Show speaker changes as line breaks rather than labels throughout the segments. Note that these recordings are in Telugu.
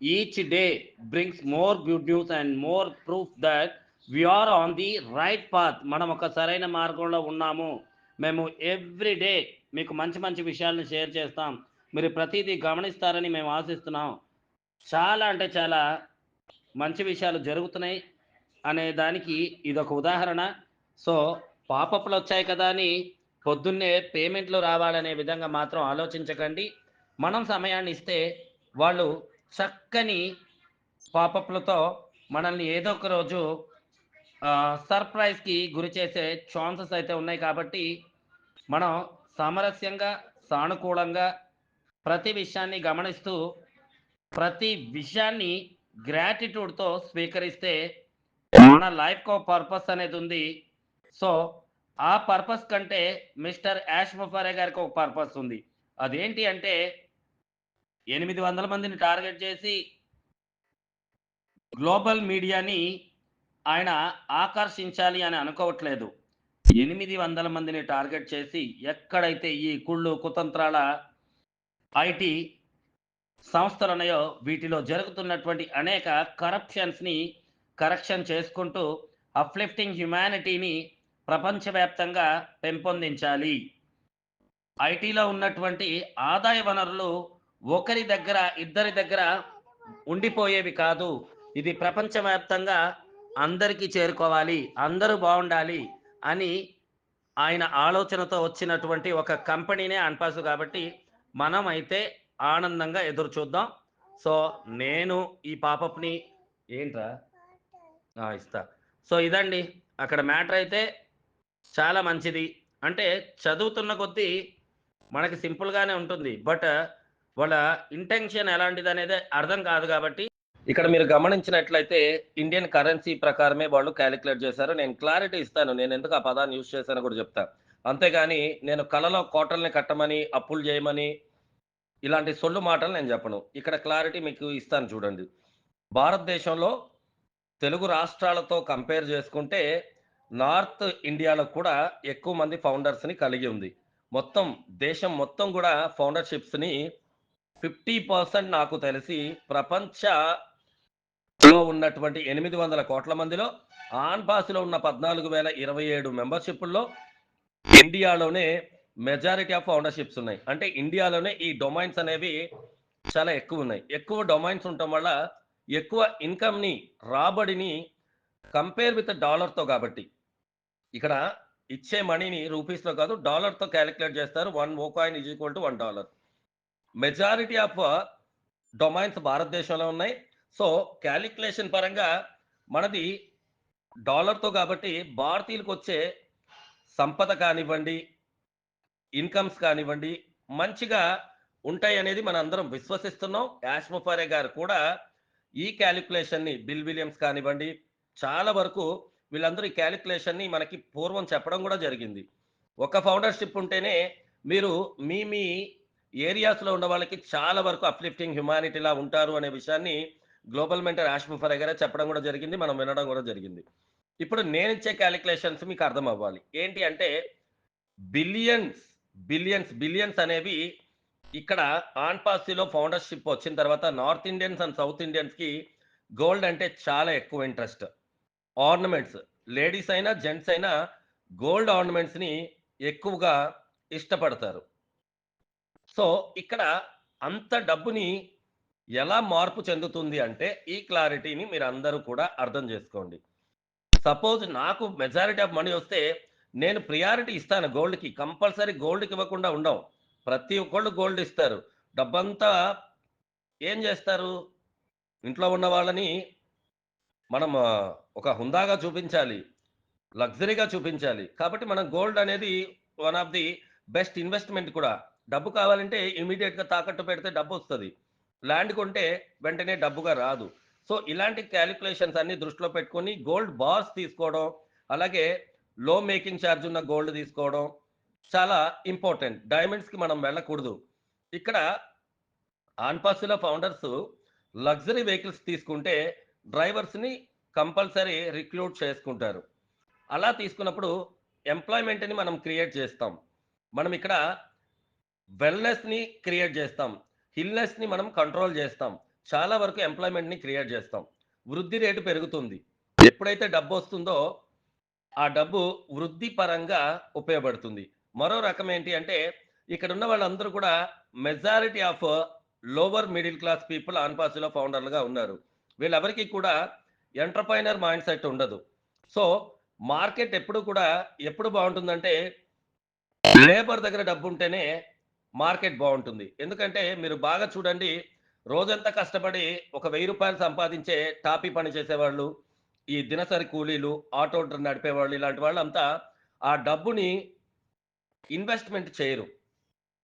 each day brings more good news and more proof that we are on the right path. మనం ఒక సరైన మార్గంలో ఉన్నాము. మేము ఎవ్రీ డే మీకు మంచి మంచి విషయాలను షేర్ చేస్తాం. మీరు ప్రతిదీ గమనిస్తారని మేము ఆశిస్తున్నాం. చాలా అంటే చాలా మంచి విషయాలు జరుగుతున్నాయి అనే దానికి ఇదొక ఉదాహరణ. సో పాపప్లు వచ్చాయి కదా అని పొద్దున్నే పేమెంట్లు రావాలనే విధంగా మాత్రం ఆలోచించకండి. మనం సమయాన్ని ఇస్తే వాళ్ళు చక్కని పాపప్లతో మనల్ని ఏదో ఒక రోజు సర్ప్రైజ్కి గురి చేసే ఛాన్సెస్ అయితే ఉన్నాయి. కాబట్టి మనం సామరస్యంగా, సానుకూలంగా ప్రతి విషయాన్ని గమనిస్తూ ప్రతి విషయాన్ని గ్రాటిట్యూడ్తో స్వీకరిస్తే మన లైఫ్కి ఒక పర్పస్ అనేది ఉంది. సో ఆ పర్పస్ కంటే మిస్టర్ యాష్ ముఫారే గారికి ఒక పర్పస్ ఉంది. అదేంటి అంటే 800 మందిని టార్గెట్ చేసి గ్లోబల్ మీడియాని ఆయన ఆకర్షించాలి అని అనుకోవట్లేదు. 800 మందిని టార్గెట్ చేసి ఎక్కడైతే ఈ కుళ్ళు కుతంత్రాల ఐటీ సంస్థలు ఉన్నాయో వీటిలో జరుగుతున్నటువంటి అనేక కరప్షన్స్ని కరెక్షన్ చేసుకుంటూ అప్లిఫ్టింగ్ హ్యుమానిటీని ప్రపంచవ్యాప్తంగా పెంపొందించాలి. ఐటీలో ఉన్నటువంటి ఆదాయ వనరులు ఒకరి దగ్గర ఇద్దరి దగ్గర ఉండిపోయేవి కాదు. ఇది ప్రపంచవ్యాప్తంగా అందరికీ చేరుకోవాలి, అందరూ బాగుండాలి అని ఆయన ఆలోచనతో వచ్చినటువంటి ఒక కంపెనీనే అన్పాస్. కాబట్టి మనం అయితే ఆనందంగా ఎదురు చూద్దాం. సో నేను ఈ పాపప్ని ఏంట్రా ఇస్తా. సో ఇదండి అక్కడ మ్యాటర్ అయితే చాలా మంచిది. అంటే చదువుతున్న కొద్దీ మనకి సింపుల్గానే ఉంటుంది, బట్ వాళ్ళ ఇంటెన్షన్ ఎలాంటిది అనేది అర్థం కాదు. కాబట్టి ఇక్కడ మీరు గమనించినట్లయితే ఇండియన్ కరెన్సీ ప్రకారమే వాళ్ళు క్యాలిక్యులేట్ చేశారు. నేను క్లారిటీ ఇస్తాను, నేను ఎందుకు ఆ పదాన్ని యూజ్ చేశానో కూడా చెప్తా. అంతేగాని నేను కళలో కోటల్ని కట్టమని అప్పులు చేయమని ఇలాంటి సొల్లు మాటలు నేను చెప్పను. ఇక్కడ క్లారిటీ మీకు ఇస్తాను చూడండి. భారతదేశంలో తెలుగు రాష్ట్రాలతో కంపేర్ చేసుకుంటే నార్త్ ఇండియాలో కూడా ఎక్కువ మంది ఫౌండర్స్ని కలిగి ఉంది. మొత్తం దేశం మొత్తం కూడా ఫౌండర్షిప్స్ని 50% నాకు తెలిసి ప్రపంచంలో ఉన్నటువంటి 800 కోట్ల మందిలో ఆన్పాస్లో ఉన్న 14,027 మెంబర్షిప్ల్లో ఇండియాలోనే మెజారిటీ ఆఫ్ ఫౌండర్షిప్స్ ఉన్నాయి. అంటే ఇండియాలోనే ఈ డొమైన్స్ అనేవి చాలా ఎక్కువ ఉన్నాయి. ఎక్కువ డొమైన్స్ ఉండటం వల్ల ఎక్కువ ఇన్కమ్ని, రాబడిని కంపేర్ విత్ డాలర్తో, కాబట్టి ఇక్కడ ఇచ్చే మనీని రూపీస్లో కాదు డాలర్తో క్యాలిక్యులేట్ చేస్తారు. 1 ఓకాయిన్ is equal to $1. Majority of domains భారతదేశంలో ఉన్నాయి. సో క్యాలిక్యులేషన్ పరంగా మనది డాలర్తో కాబట్టి భారతీయులకు వచ్చే సంపద కానివ్వండి, ఇన్కమ్స్ కానివ్వండి మంచిగా ఉంటాయి అనేది మన అందరం విశ్వసిస్తున్నాం. యాష్ ముఫారే గారు కూడా ఈ క్యాలిక్యులేషన్ని, బిల్ విలియమ్స్ కానివ్వండి, చాలా వరకు వీళ్ళందరూ ఈ క్యాలిక్యులేషన్ని మనకి పూర్వం చెప్పడం కూడా జరిగింది. ఒక ఫౌండర్షిప్ ఉంటేనే మీరు మీ ఏరియాస్లో ఉన్న వాళ్ళకి చాలా వరకు అప్లిఫ్టింగ్ హ్యుమానిటీలా ఉంటారు అనే విషయాన్ని గ్లోబల్ మెంటర్ యాష్ ముఫారే గారే చెప్పడం కూడా జరిగింది, మనం వినడం కూడా జరిగింది. ఇప్పుడు నేను ఇచ్చే క్యాలిక్యులేషన్స్ మీకు అర్థం అవ్వాలి. ఏంటి అంటే బిలియన్స్ బిలియన్స్ బిలియన్స్ అనేవి ఇక్కడ ఆన్పాసీలో ఫౌండర్షిప్ వచ్చిన తర్వాత నార్త్ ఇండియన్స్ అండ్ సౌత్ ఇండియన్స్కి గోల్డ్ అంటే చాలా ఎక్కువ ఇంట్రెస్ట్. ఆర్నమెంట్స్, లేడీస్ అయినా జెంట్స్ అయినా గోల్డ్ ఆర్నమెంట్స్ని ఎక్కువగా ఇష్టపడతారు. సో ఇక్కడ అంత డబ్బుని ఎలా మార్పు చెందుతుంది అంటే ఈ క్లారిటీని మీరు అందరూ కూడా అర్థం చేసుకోండి. సపోజ్ నాకు మెజారిటీ ఆఫ్ మనీ వస్తే నేను ప్రియారిటీ ఇస్తాను గోల్డ్కి. కంపల్సరీ గోల్డ్కి ఇవ్వకుండా ఉండవు. ప్రతి ఒక్కళ్ళు గోల్డ్ ఇస్తారు. డబ్బంతా ఏం చేస్తారు, ఇంట్లో ఉన్న వాళ్ళని మనం ఒక హుందాగా చూపించాలి, లగ్జరీగా చూపించాలి. కాబట్టి మనం గోల్డ్ అనేది one of the best investment కూడా. డబ్బు కావాలంటే ఇమీడియట్గా తాకట్టు పెడితే డబ్బు వస్తుంది, ల్యాండ్ కొంటే వెంటనే డబ్బుగా రాదు. సో ఇలాంటి క్యాలిక్యులేషన్స్ అన్ని దృష్టిలో పెట్టుకొని గోల్డ్ బార్స్ తీసుకోవడం, అలాగే లో మేకింగ్ ఛార్జ్ ఉన్న గోల్డ్ తీసుకోవడం చాలా ఇంపార్టెంట్. డైమండ్స్కి మనం వెళ్ళకూడదు. ఇక్కడ ఆన్పాస్లో ఫౌండర్స్ లగ్జరీ వెహికల్స్ తీసుకుంటే డ్రైవర్స్ని కంపల్సరీ రిక్రూట్ చేసుకుంటారు. అలా తీసుకున్నప్పుడు ఎంప్లాయ్మెంట్ని మనం క్రియేట్ చేస్తాం. మనం ఇక్కడ వెల్నెస్ని క్రియేట్ చేస్తాం, హిల్నెస్ని మనం కంట్రోల్ చేస్తాం. చాలా వరకు ఎంప్లాయ్‌మెంట్‌ని క్రియేట్ చేస్తాం. వృద్ధి రేటు పెరుగుతుంది. ఎప్పుడైతే డబ్బొస్తుందో, ఆ డబ్బు వృద్ధి పరంగా ఉపయోగపడుతుంది. మరో రకం ఏంటి అంటే, ఇక్కడున్న వాళ్ళందరూ కూడా majority of lower middle class people ఆన్‌పాసిలో ఫౌండర్‌లుగా ఉన్నారు. వీళ్ళెవరికీ కూడా ఎంటర్‌ప్రెన్యూర్ మైండ్ సెట్ ఉండదు. సో, మార్కెట్ ఎప్పుడు కూడా ఎప్పుడు బావుంటుందంటే, లేబర్ దగ్గర డబ్బుంటేనే మార్కెట్ బావుంటుంది. ఎందుకంటే మీరు బాగా చూడండి, రోజంతా కష్టపడి ఒక రూ. 1000 సంపాదించే టాపీ పని చేసేవాళ్ళు, ఈ దినసరి కూలీలు, ఆటో నడిపేవాళ్ళు ఇలాంటి వాళ్ళంతా ఆ డబ్బుని ఇన్వెస్ట్‌మెంట్ చేయరు.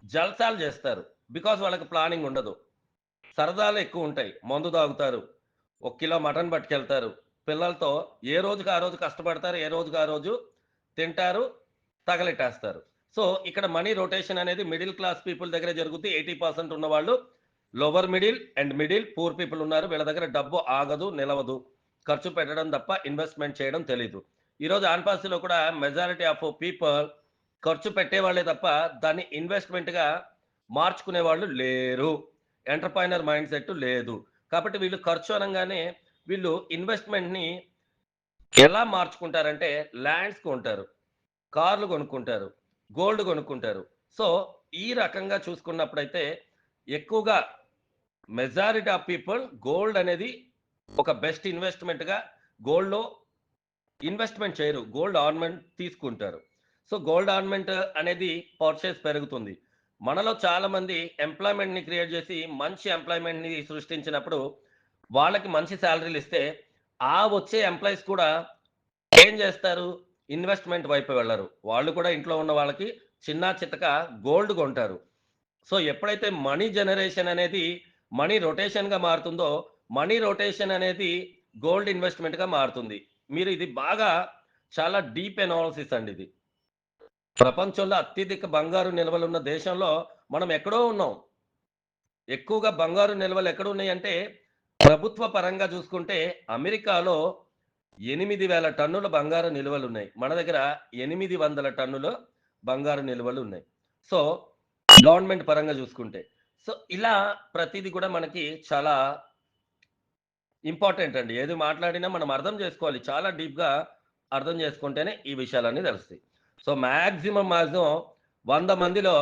జల్సాలు జేస్తారు. బికాజ్ వాళ్ళకి ప్లానింగ్ ఉండదు. సరదాలు ఎక్కువుంటాయి. మందు తాగుతారు. ఒక కిలో మటన్ పట్టుకెళ్తారు. పిల్లలతో ఏ రోజుకి ఆ రోజు కష్టపడతారు. ఏ రోజుకి ఆ రోజు తింటారు, తగలెట్టేస్తారు. సో, ఇక్కడ మనీ రొటేషన్ అనేది మిడిల్ క్లాస్ పీపుల్ దగ్గరే జరుగుద్ది. 80% ఉన్నవాళ్ళు lower middle and middle, poor people ఉన్నారు. వీళ్ళ దగ్గర డబ్బు ఆగదు, నిలవదు. ఖర్చు పెట్టడం తప్ప ఇన్వెస్ట్‌మెంట్ చేయడం తెలీదు. ఈరోజు ఆన్‌పాసిలో కూడా మెజారిటీ ఆఫ్ పీపుల్ ఖర్చు పెట్టేవాళ్ళే తప్ప దాన్ని ఇన్వెస్ట్‌మెంట్‌గా మార్చుకునే వాళ్ళు లేరు. ఎంటర్‌ప్రెన్యూర్ మైండ్ సెట్ లేదు. కాబట్టి వీళ్ళు ఖర్చు అనంగానే వీళ్ళు ఇన్వెస్ట్‌మెంట్‌ని ఎలా మార్చుకుంటారంటే ల్యాండ్స్ కొంటారు. కార్లు కొనుక్కుంటారు. గోల్డ్ కొనుక్కుంటారు. సో, ఈ రకంగా చూసుకున్నప్పుడైతే ఎక్కువగా మెజారిటీ ఆఫ్ పీపుల్ గోల్డ్ అనేది ఒక బెస్ట్ ఇన్వెస్ట్‌మెంట్‌గా గోల్డ్‌లో ఇన్వెస్ట్‌మెంట్ చేయరు. గోల్డ్ ఆర్నమెంట్ తీసుకుంటారు. సో, గోల్డ్ ఆర్నమెంట్ అనేది పర్చేస్ పెరుగుతుంది. మనలో చాలామంది ఎంప్లాయ్‌మెంట్‌ని క్రియేట్ చేసి మంచి ఎంప్లాయ్‌మెంట్‌ని సృష్టించినప్పుడు వాళ్ళకి మంచి సాలరీలిస్తే ఆ వచ్చే ఎంప్లాయీస్ కూడా ఏం జేస్తారు? ఇన్వెస్ట్‌మెంట్ వైపు వెళ్లరు. వాళ్ళు కూడా ఇంట్లో ఉన్న వాళ్ళకి చిన్నా చితక గోల్డ్ కొంటారు. సో, ఎప్పుడైతే మనీ జనరేషన్ అనేది మనీ రొటేషన్‌గా మారుతుందో, మనీ రొటేషన్ అనేది గోల్డ్ ఇన్వెస్ట్‌మెంట్‌గా మారుతుంది. మీరు ఇది బాగా చాలా డీప్ అనాలిసిస్ అండి ఇది. ప్రపంచంలో అత్యధిక బంగారు నిల్వలున్న దేశంలో మనం ఎక్కడో ఉన్నాం. ఎక్కువగా బంగారు నిల్వలు ఎక్కడున్నాయంటే, ప్రభుత్వ పరంగా చూసుకుంటే అమెరికాలో 8,000 టన్నుల బంగారు నిల్వలున్నాయి. మన దగ్గర 800 టన్నుల బంగారు నిల్వలున్నాయి. సో, గవర్నమెంట్ పరంగా చూసుకుంటే. సో, ఇలా ప్రతీది కూడా మనకి చాలా ఇంపార్టెంట్ అండి. ఏది మాట్లాడినా మనం అర్థం చేసుకోవాలి. చాలా డీప్‌గా అర్థం చేసుకుంటేనే ఈ విషయాలన్నీ తెలుస్తాయి. సో, మాక్సిమం 100 మందిలో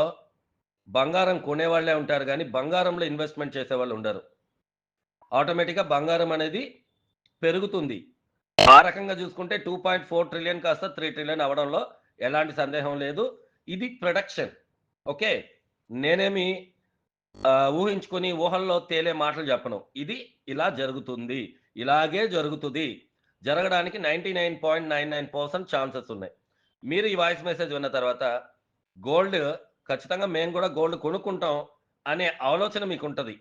బంగారం కొనేవాళ్ళే ఉంటారు గానీ, బంగారంలో ఇన్వెస్ట్‌మెంట్ చేసేవాళ్ళు ఉండరు. ఆటోమేటిక్‌గా బంగారం అనేది పెరుగుతుంది. ఆ రకంగా చూసుకుంటే 2.4 ట్రిలియన్ కాస్త 3 ట్రిలియన్ అవ్వడంలో ఎలాంటి సందేహం లేదు. ఇది ప్రొడక్షన్. ఓకే. నేనేమి ఊహించుకొని ఊహల్లో తేలే మాటలు చెప్పను. ఇది ఇలా జరుగుతుంది. ఇలాగే జరుగుతుది. జరగడానికి 99.99% ఛాన్సెస్ ఉన్నాయి. మీరు ఈ వాయిస్ మెసేజ్ విన్న తర్వాత గోల్డ్ ఖచ్చితంగా మేము గూడా గోల్డ్ కొనుక్కుంటాం అనే ఆలోచన మీకుంటది.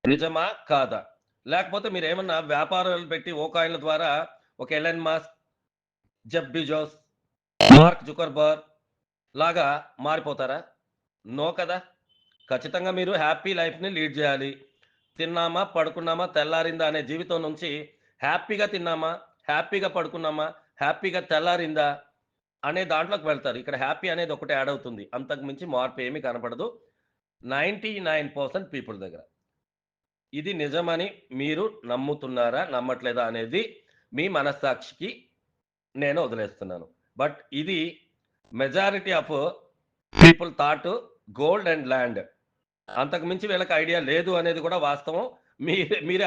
నిజమా? కాదా? లేకపోతే మీరేమన్నా వ్యాపారాలు పెట్టి ఓ కాయిన్‌ల ద్వారా ఒక Elon Musk, Jeff Bezos, mark Zuckerberg లాగా మారిపోతారా? నో కదా! ఖచ్చితంగా మీరు హ్యాపీ లైఫ్‌ని లీడ్ జేయాలి. తిన్నామా, పడుకున్నామా, తెల్లారిందా అనే జీవితం నుంచి హ్యాపీగా తిన్నామా, హ్యాపీగా పడుకున్నామా, హ్యాపీగా తెల్లారిందా అనే దాంట్లోకి వెళ్తారు. ఇక్కడ హ్యాపీ అనేది ఒకటే యాడ్ అవుతుంది. అంతకు మించి మార్పు ఏమీ కనపడదు. 99% పీపుల్ దగ్గర. ఇది నిజమని మీరు నమ్ముతున్నారా? నమ్మట్లేదా? అనేది మీ మనస్సాక్షికి నేను వదిలేస్తున్నాను. బట్ ఇది majority of people thought gold and land. అంతకు మించి వీళ్ళకి ఐడియా లేదు అనేది కూడా వాస్తవం. మీరే